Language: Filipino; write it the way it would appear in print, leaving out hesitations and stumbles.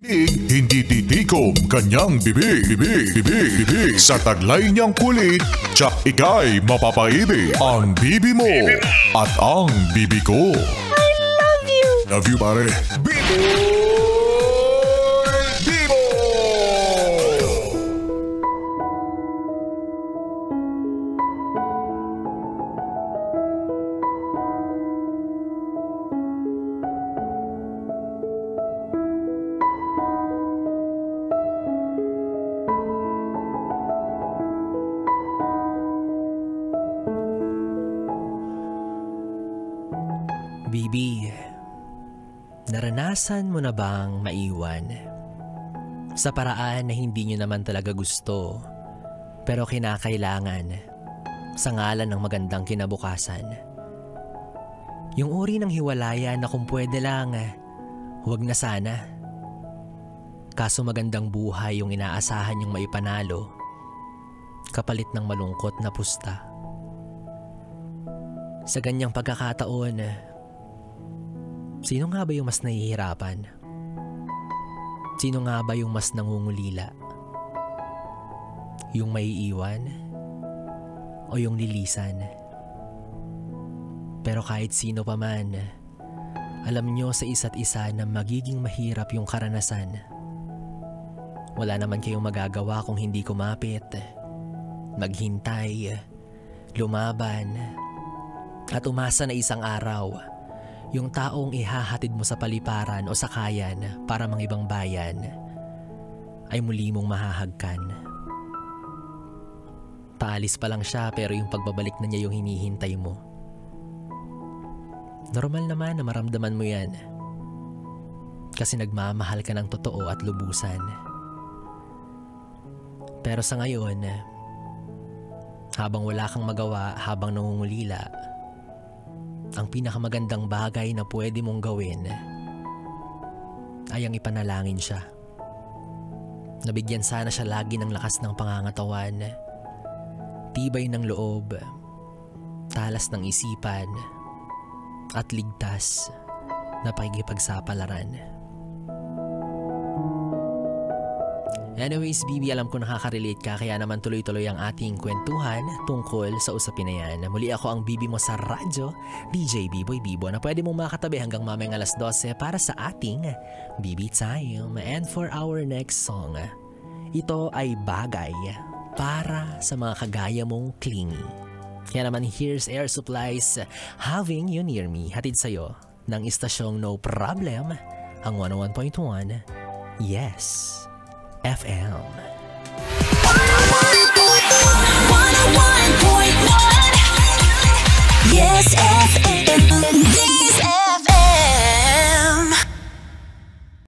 Hindi titikom kanyang bibig. Sa taglay niyang kulit, tsak ika'y mapapaibig. Ang bibi mo at ang bibi ko. I love you! Love you, pare. Bibo! Bibi, naranasan mo na bang maiwan? Sa paraan na hindi nyo naman talaga gusto, pero kinakailangan sa ngalan ng magandang kinabukasan. Yung uri ng hiwalayan na kung pwede lang, huwag na sana. Kaso magandang buhay yung inaasahan yung maipanalo, kapalit ng malungkot na pusta. Sa ganyang pagkakataon, sino nga ba yung mas nahihirapan? Sino nga ba yung mas nangungulila? Yung maiiwan? O yung lilisan? Pero kahit sino pa man, alam nyo sa isa't isa na magiging mahirap yung karanasan. Wala naman kayong magagawa kung hindi kumapit, maghintay, lumaban, at umasa na isang araw yung taong ihahatid mo sa paliparan o sakayan para mang ibang bayan ay muli mong mahahagkan. Paalis pa lang siya pero yung pagbabalik na niya yung hinihintay mo. Normal naman na maramdaman mo yan. Kasi nagmamahal ka ng totoo at lubusan. Pero sa ngayon, habang wala kang magawa, habang nangungulila, ang pinakamagandang bagay na pwede mong gawin ay ang ipanalangin siya. Nabigyan sana siya lagi ng lakas ng pangangatawan, tibay ng loob, talas ng isipan, at ligtas na pakikipagsapalaran. Anyways, Bibi, alam ko nakaka-relate ka kaya naman tuloy-tuloy ang ating kwentuhan tungkol sa usapin na yan. Muli ako ang Bibi mo sa radyo, DJ B-Boy Bibo, na pwede mong makatabi hanggang mamayang alas 12 para sa ating Bibi Time. And for our next song, ito ay Bagay para sa mga kagaya mong clingy. Kaya naman here's Air Supplies, Having You Near Me, hatid sa'yo ng istasyong No Problem, ang 101.1 Yes FM.